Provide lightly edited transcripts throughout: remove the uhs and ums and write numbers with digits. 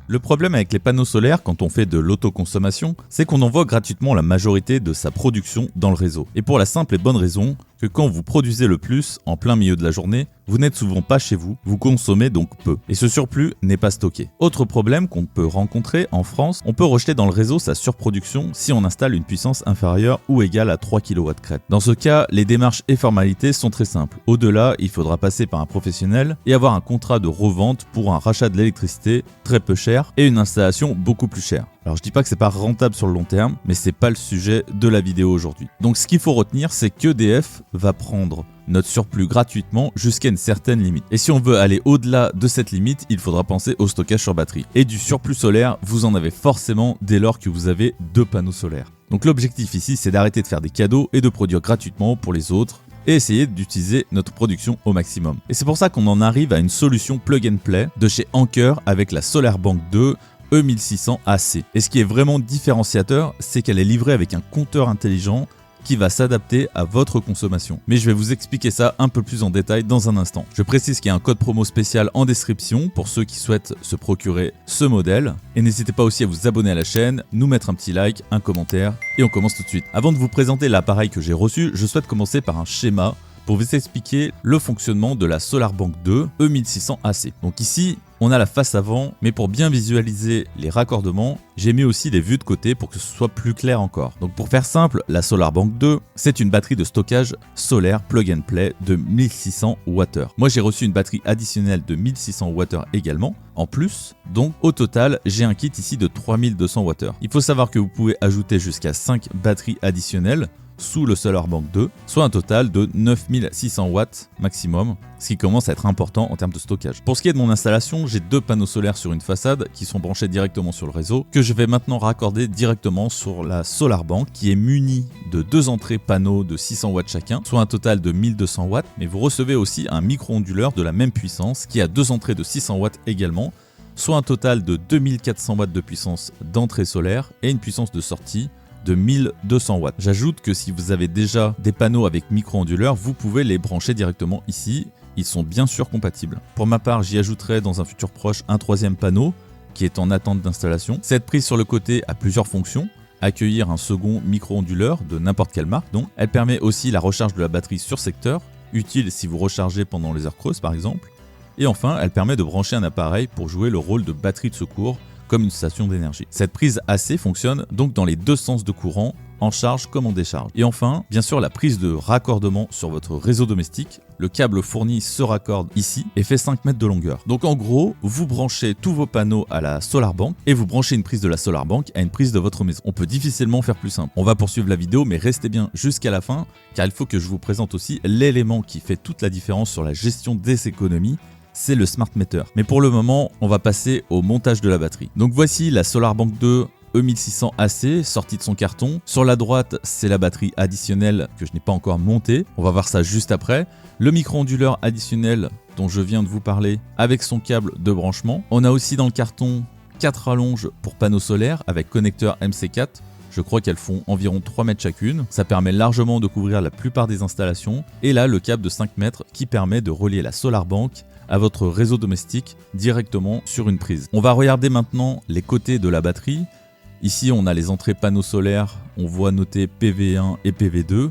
Le problème avec les panneaux solaires quand on fait de l'autoconsommation, c'est qu'on envoie gratuitement la majorité de sa production dans le réseau. Et pour la simple et bonne raison que quand vous produisez le plus en plein milieu de la journée, vous n'êtes souvent pas chez vous, vous consommez donc peu. Et ce surplus n'est pas stocké. Autre problème qu'on peut rencontrer en France, on peut rejeter dans le réseau sa surproduction si on installe une puissance inférieure ou égale à 3 kW crête. Dans ce cas, les démarches et formalités sont très simples. Au-delà, il faudra passer par un professionnel et avoir un contrat de revente pour un rachat de l'électricité très peu cher et une installation beaucoup plus chère. Alors je dis pas que c'est pas rentable sur le long terme, mais c'est pas le sujet de la vidéo aujourd'hui. Donc ce qu'il faut retenir, c'est qu'EDF va prendre notre surplus gratuitement jusqu'à une certaine limite. Et si on veut aller au-delà de cette limite, il faudra penser au stockage sur batterie. Et du surplus solaire, vous en avez forcément dès lors que vous avez 2 panneaux solaires. Donc l'objectif ici, c'est d'arrêter de faire des cadeaux et de produire gratuitement pour les autres et essayer d'utiliser notre production au maximum. Et c'est pour ça qu'on en arrive à une solution plug and play de chez Anker avec la SolarBank 2 E1600 AC. Et ce qui est vraiment différenciateur, c'est qu'elle est livrée avec un compteur intelligent qui va s'adapter à votre consommation. Mais je vais vous expliquer ça un peu plus en détail dans un instant. Je précise qu'il y a un code promo spécial en description pour ceux qui souhaitent se procurer ce modèle. Et n'hésitez pas aussi à vous abonner à la chaîne, nous mettre un petit like, un commentaire, et on commence tout de suite. Avant de vous présenter l'appareil que j'ai reçu, je souhaite commencer par un schéma pour vous expliquer le fonctionnement de la SolarBank 2 E1600 AC. Donc ici, on a la face avant, mais pour bien visualiser les raccordements, j'ai mis aussi les vues de côté pour que ce soit plus clair encore. Donc pour faire simple, la SolarBank 2, c'est une batterie de stockage solaire plug and play de 1600 Wh. Moi j'ai reçu une batterie additionnelle de 1600 Wh également, en plus. Donc au total, j'ai un kit ici de 3200 Wh. Il faut savoir que vous pouvez ajouter jusqu'à 5 batteries additionnelles sous le SolarBank 2, soit un total de 9600 watts maximum, ce qui commence à être important en termes de stockage. Pour ce qui est de mon installation, j'ai 2 panneaux solaires sur une façade qui sont branchés directement sur le réseau, que je vais maintenant raccorder directement sur la SolarBank qui est munie de 2 entrées panneaux de 600 watts chacun, soit un total de 1200 watts, mais vous recevez aussi un micro-onduleur de la même puissance qui a 2 entrées de 600 watts également, soit un total de 2400 watts de puissance d'entrée solaire et une puissance de sortie de 1200 watts. J'ajoute que si vous avez déjà des panneaux avec micro-onduleurs, vous pouvez les brancher directement ici. Ils sont bien sûr compatibles. Pour ma part, j'y ajouterai dans un futur proche un 3e panneau qui est en attente d'installation. Cette prise sur le côté a plusieurs fonctions. Accueillir un second micro-onduleur de n'importe quelle marque donc. Elle permet aussi la recharge de la batterie sur secteur, utile si vous rechargez pendant les heures creuses par exemple. Et enfin, elle permet de brancher un appareil pour jouer le rôle de batterie de secours comme une station d'énergie. Cette prise AC fonctionne donc dans les 2 sens de courant, en charge comme en décharge. Et enfin, bien sûr, la prise de raccordement sur votre réseau domestique. Le câble fourni se raccorde ici et fait 5 mètres de longueur. Donc en gros, vous branchez tous vos panneaux à la SolarBank et vous branchez une prise de la SolarBank à une prise de votre maison. On peut difficilement faire plus simple. On va poursuivre la vidéo, mais restez bien jusqu'à la fin, car il faut que je vous présente aussi l'élément qui fait toute la différence sur la gestion des économies. C'est le smart meter. Mais pour le moment, on va passer au montage de la batterie. Donc voici la SolarBank 2 E1600 AC sortie de son carton. Sur la droite, c'est la batterie additionnelle que je n'ai pas encore montée. On va voir ça juste après. Le micro-onduleur additionnel dont je viens de vous parler avec son câble de branchement. On a aussi dans le carton 4 rallonges pour panneaux solaires avec connecteur MC4. Je crois qu'elles font environ 3 mètres chacune. Ça permet largement de couvrir la plupart des installations. Et là, le câble de 5 mètres qui permet de relier la SolarBank à votre réseau domestique directement sur une prise. On va regarder maintenant les côtés de la batterie. Ici, on a les entrées panneaux solaires. On voit noter PV1 et PV2.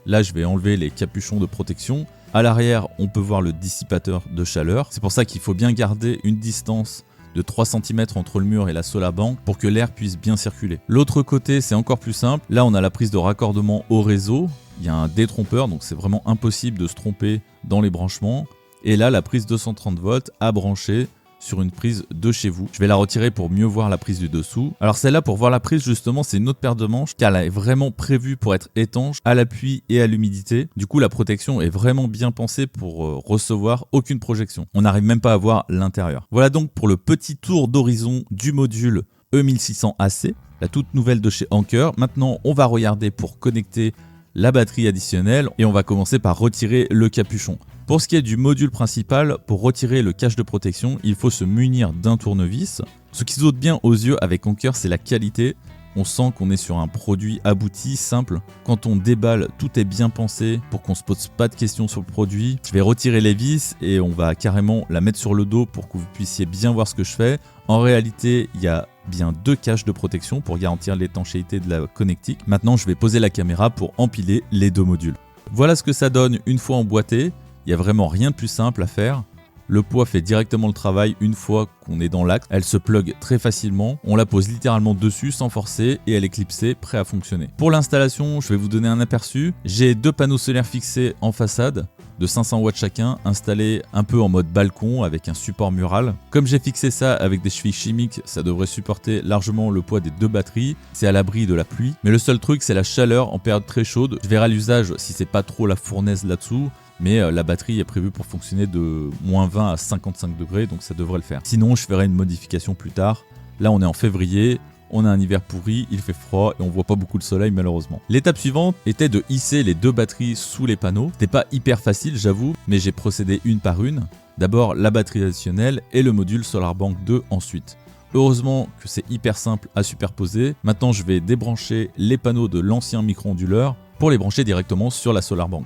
Là, je vais enlever les capuchons de protection. À l'arrière, on peut voir le dissipateur de chaleur. C'est pour ça qu'il faut bien garder une distance de 3 cm entre le mur et la SolarBank pour que l'air puisse bien circuler. L'autre côté, c'est encore plus simple. Là, on a la prise de raccordement au réseau. Il y a un détrompeur, donc c'est vraiment impossible de se tromper dans les branchements. Et là, la prise 230 volts à brancher sur une prise de chez vous. Je vais la retirer pour mieux voir la prise du dessous. Alors celle-là, pour voir la prise, justement, c'est une autre paire de manches car elle est vraiment prévue pour être étanche à la pluie et à l'humidité. Du coup, la protection est vraiment bien pensée pour recevoir aucune projection. On n'arrive même pas à voir l'intérieur. Voilà donc pour le petit tour d'horizon du module E1600 AC, la toute nouvelle de chez Anker. Maintenant, on va regarder pour connecter la batterie additionnelle et on va commencer par retirer le capuchon. Pour ce qui est du module principal, pour retirer le cache de protection, il faut se munir d'un tournevis. Ce qui saute bien aux yeux avec Anker, c'est la qualité. on sent qu'on est sur un produit abouti, simple. Quand on déballe, tout est bien pensé pour qu'on se pose pas de questions sur le produit. Je vais retirer les vis et on va carrément la mettre sur le dos pour que vous puissiez bien voir ce que je fais. En réalité, il y a bien 2 caches de protection pour garantir l'étanchéité de la connectique. Maintenant, je vais poser la caméra pour empiler les 2 modules. Voilà ce que ça donne une fois emboîté. Il n'y a vraiment rien de plus simple à faire. Le poids fait directement le travail une fois qu'on est dans l'axe. Elle se plug très facilement. On la pose littéralement dessus sans forcer et elle est clipsée, prêt à fonctionner. Pour l'installation, je vais vous donner un aperçu. J'ai 2 panneaux solaires fixés en façade de 500 watts chacun, installés un peu en mode balcon avec un support mural. Comme j'ai fixé ça avec des chevilles chimiques, ça devrait supporter largement le poids des 2 batteries. C'est à l'abri de la pluie. Mais le seul truc, c'est la chaleur en période très chaude. Je verrai à l'usage si c'est pas trop la fournaise là-dessous. Mais la batterie est prévue pour fonctionner de moins 20 à 55 degrés, donc ça devrait le faire. Sinon, je ferai une modification plus tard. Là, on est en février, on a un hiver pourri, il fait froid et on voit pas beaucoup de soleil malheureusement. L'étape suivante était de hisser les 2 batteries sous les panneaux. C'était pas hyper facile, j'avoue, mais j'ai procédé une par une. D'abord la batterie additionnelle et le module SolarBank 2 ensuite. Heureusement que c'est hyper simple à superposer. Maintenant, je vais débrancher les panneaux de l'ancien micro-onduleur pour les brancher directement sur la SolarBank.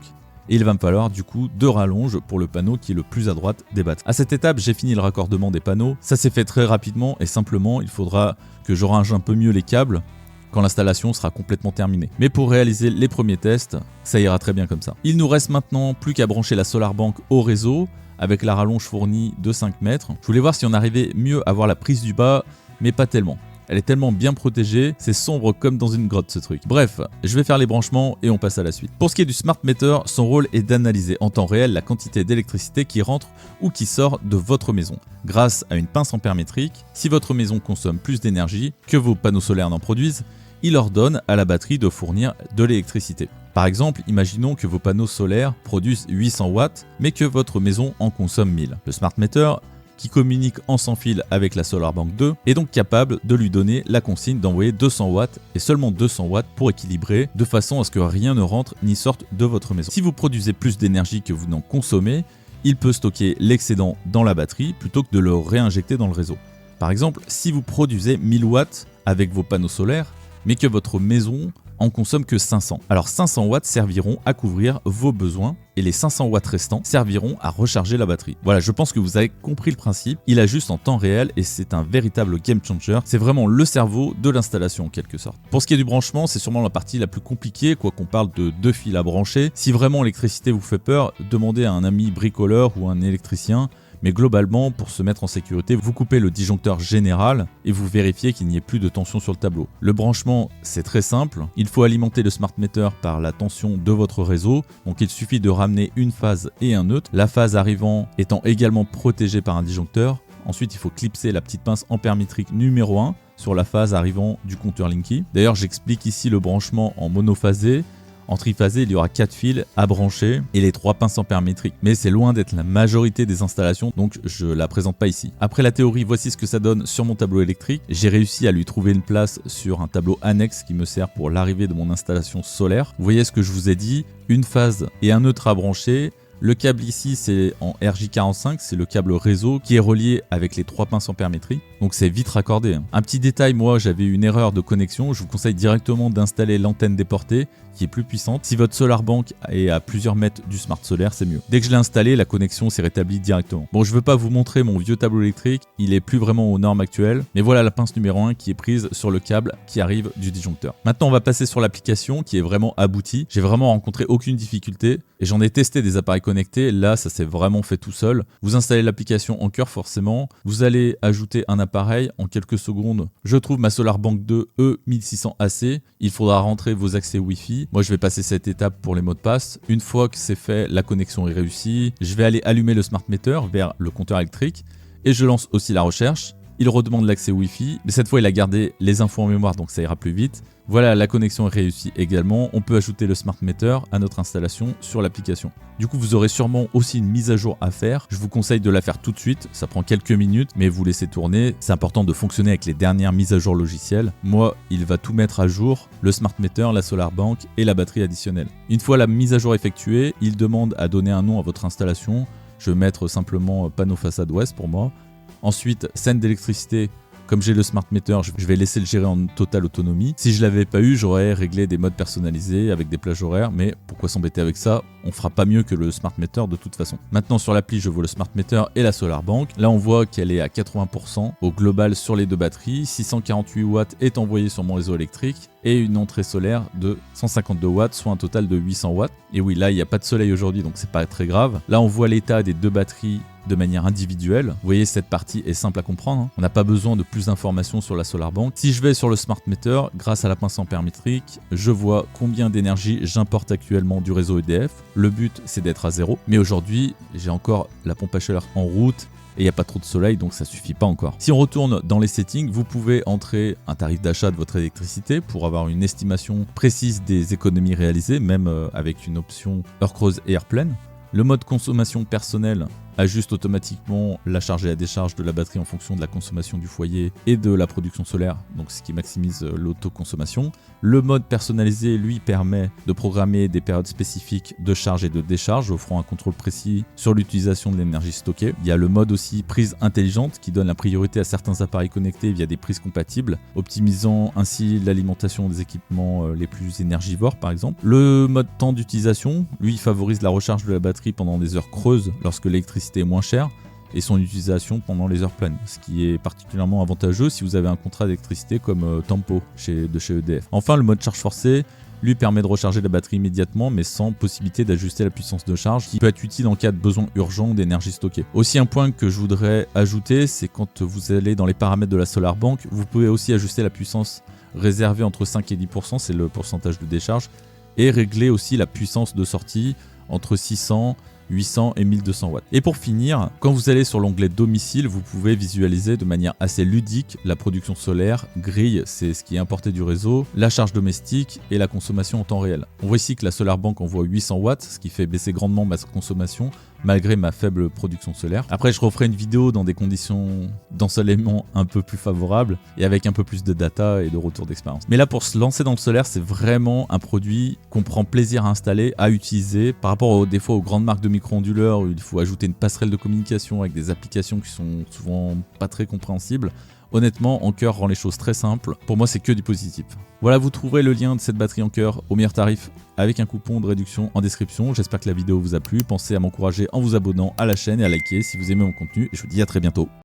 Et il va me falloir du coup 2 rallonges pour le panneau qui est le plus à droite des batteries. À cette étape, j'ai fini le raccordement des panneaux. Ça s'est fait très rapidement et simplement, il faudra que je range un peu mieux les câbles quand l'installation sera complètement terminée. Mais pour réaliser les premiers tests, ça ira très bien comme ça. Il nous reste maintenant plus qu'à brancher la SolarBank au réseau avec la rallonge fournie de 5 mètres. Je voulais voir si on arrivait mieux à voir la prise du bas, mais pas tellement. Elle est tellement bien protégée, c'est sombre comme dans une grotte ce truc. Bref, je vais faire les branchements et on passe à la suite. Pour ce qui est du smart meter, son rôle est d'analyser en temps réel la quantité d'électricité qui rentre ou qui sort de votre maison. Grâce à une pince ampère-métrique, si votre maison consomme plus d'énergie que vos panneaux solaires n'en produisent, il ordonne à la batterie de fournir de l'électricité. Par exemple, imaginons que vos panneaux solaires produisent 800 watts, mais que votre maison en consomme 1000. Le smart meter, qui communique en sans fil avec la SolarBank 2, est donc capable de lui donner la consigne d'envoyer 200 watts et seulement 200 watts pour équilibrer de façon à ce que rien ne rentre ni sorte de votre maison. Si vous produisez plus d'énergie que vous n'en consommez, il peut stocker l'excédent dans la batterie plutôt que de le réinjecter dans le réseau. Par exemple, si vous produisez 1000 watts avec vos panneaux solaires, mais que votre maison en consomme que 500. Alors 500 watts serviront à couvrir vos besoins et les 500 watts restants serviront à recharger la batterie. Voilà, je pense que vous avez compris le principe. Il ajuste en temps réel et c'est un véritable game changer. C'est vraiment le cerveau de l'installation en quelque sorte. Pour ce qui est du branchement, c'est sûrement la partie la plus compliquée, quoi qu'on parle de 2 fils à brancher. Si vraiment l'électricité vous fait peur, demandez à un ami bricoleur ou un électricien. Mais globalement, pour se mettre en sécurité, vous coupez le disjoncteur général et vous vérifiez qu'il n'y ait plus de tension sur le tableau. Le branchement, c'est très simple. Il faut alimenter le smart meter par la tension de votre réseau. Donc il suffit de ramener une phase et un neutre. La phase arrivant étant également protégée par un disjoncteur. Ensuite, il faut clipser la petite pince ampère-métrique numéro 1 sur la phase arrivant du compteur Linky. D'ailleurs, j'explique ici le branchement en monophasé. En triphasé, il y aura 4 fils à brancher et les 3 pinces ampère-métriques. Mais c'est loin d'être la majorité des installations, donc je la présente pas ici. Après la théorie, voici ce que ça donne sur mon tableau électrique. J'ai réussi à lui trouver une place sur un tableau annexe qui me sert pour l'arrivée de mon installation solaire. Vous voyez ce que je vous ai dit, une phase et un neutre à brancher. Le câble ici, c'est en RJ45, c'est le câble réseau qui est relié avec les 3 pinces ampère-métriques. Donc c'est vite raccordé. Un petit détail, moi j'avais eu une erreur de connexion. Je vous conseille directement d'installer l'antenne déportée qui est plus puissante. Si votre SolarBank est à plusieurs mètres du smart solaire, c'est mieux. Dès que je l'ai installé, la connexion s'est rétablie directement. Bon, je veux pas vous montrer mon vieux tableau électrique, il est plus vraiment aux normes actuelles. Mais voilà la pince numéro 1 qui est prise sur le câble qui arrive du disjoncteur. Maintenant, on va passer sur l'application qui est vraiment aboutie. J'ai vraiment rencontré aucune difficulté et j'en ai testé des appareils connectés. Là, ça s'est vraiment fait tout seul. Vous installez l'application en cœur forcément. Vous allez ajouter un appareil en quelques secondes. Je trouve ma SolarBank 2 E1600AC. Il faudra rentrer vos accès Wi-Fi. Moi, je vais passer cette étape pour les mots de passe. Une fois que c'est fait, la connexion est réussie. Je vais aller allumer le smart meter vers le compteur électrique et je lance aussi la recherche. Il redemande l'accès Wi-Fi, mais cette fois il a gardé les infos en mémoire, donc ça ira plus vite. Voilà, la connexion est réussie également. On peut ajouter le smart meter à notre installation sur l'application. Du coup, vous aurez sûrement aussi une mise à jour à faire. Je vous conseille de la faire tout de suite. Ça prend quelques minutes, mais vous laissez tourner. C'est important de fonctionner avec les dernières mises à jour logicielles. Moi, il va tout mettre à jour, le smart meter, la SolarBank et la batterie additionnelle. Une fois la mise à jour effectuée, il demande à donner un nom à votre installation. Je vais mettre simplement panneau façade ouest pour moi. Ensuite, scène d'électricité Comme j'ai le smart meter, je vais laisser le gérer en totale autonomie. Si je l'avais pas eu, j'aurais réglé des modes personnalisés avec des plages horaires, mais pourquoi s'embêter avec ça? On fera pas mieux que le smart meter de toute façon. Maintenant sur l'appli, je vois le smart meter et la solar bank. Là on voit qu'elle est à 80% au global sur les deux batteries. 648 watts est envoyé sur mon réseau électrique et une entrée solaire de 152 watts, soit un total de 800 watts. Et oui, là il n'y a pas de soleil aujourd'hui, donc c'est pas très grave. Là on voit l'état des deux batteries de manière individuelle. Vous voyez, cette partie est simple à comprendre. On n'a pas besoin de plus d'informations sur la solar bank. Si je vais sur le smart meter, grâce à la pince ampère métrique, je vois combien d'énergie j'importe actuellement du réseau EDF. Le but, c'est d'être à zéro. Mais aujourd'hui, j'ai encore la pompe à chaleur en route et il n'y a pas trop de soleil, donc ça suffit pas encore. Si on retourne dans les settings, vous pouvez entrer un tarif d'achat de votre électricité pour avoir une estimation précise des économies réalisées, même avec une option heure creuse et heure pleine. Le mode consommation personnelle ajuste automatiquement la charge et la décharge de la batterie en fonction de la consommation du foyer et de la production solaire, donc ce qui maximise l'autoconsommation. Le mode personnalisé, lui, permet de programmer des périodes spécifiques de charge et de décharge, offrant un contrôle précis sur l'utilisation de l'énergie stockée. Il y a le mode aussi prise intelligente qui donne la priorité à certains appareils connectés via des prises compatibles, optimisant ainsi l'alimentation des équipements les plus énergivores par exemple. Le mode temps d'utilisation, lui, favorise la recharge de la batterie pendant des heures creuses lorsque l'électricité est moins chère et son utilisation pendant les heures pleines, ce qui est particulièrement avantageux si vous avez un contrat d'électricité comme Tempo de chez EDF. Enfin, le mode charge forcée lui permet de recharger la batterie immédiatement mais sans possibilité d'ajuster la puissance de charge, qui peut être utile en cas de besoin urgent d'énergie stockée. Aussi, un point que je voudrais ajouter, c'est quand vous allez dans les paramètres de la solar bank, vous pouvez aussi ajuster la puissance réservée entre 5 et 10%, c'est le pourcentage de décharge, et régler aussi la puissance de sortie entre 600, 800 et 1200 watts. Et pour finir, quand vous allez sur l'onglet domicile, vous pouvez visualiser de manière assez ludique la production solaire, grille, c'est ce qui est importé du réseau, la charge domestique et la consommation en temps réel. On voit ici que la solar bank envoie 800 watts, ce qui fait baisser grandement ma consommation malgré ma faible production solaire. Après, je referai une vidéo dans des conditions d'ensoleillement un peu plus favorables et avec un peu plus de data et de retour d'expérience. Mais là, pour se lancer dans le solaire, c'est vraiment un produit qu'on prend plaisir à installer, à utiliser, par rapport des fois aux grandes marques de micro-onduleurs où il faut ajouter une passerelle de communication avec des applications qui sont souvent pas très compréhensibles. Honnêtement, Anker rend les choses très simples. Pour moi, c'est que du positif. Voilà, vous trouverez le lien de cette batterie Anker au meilleur tarif avec un coupon de réduction en description. J'espère que la vidéo vous a plu. Pensez à m'encourager en vous abonnant à la chaîne et à liker si vous aimez mon contenu. Et je vous dis à très bientôt.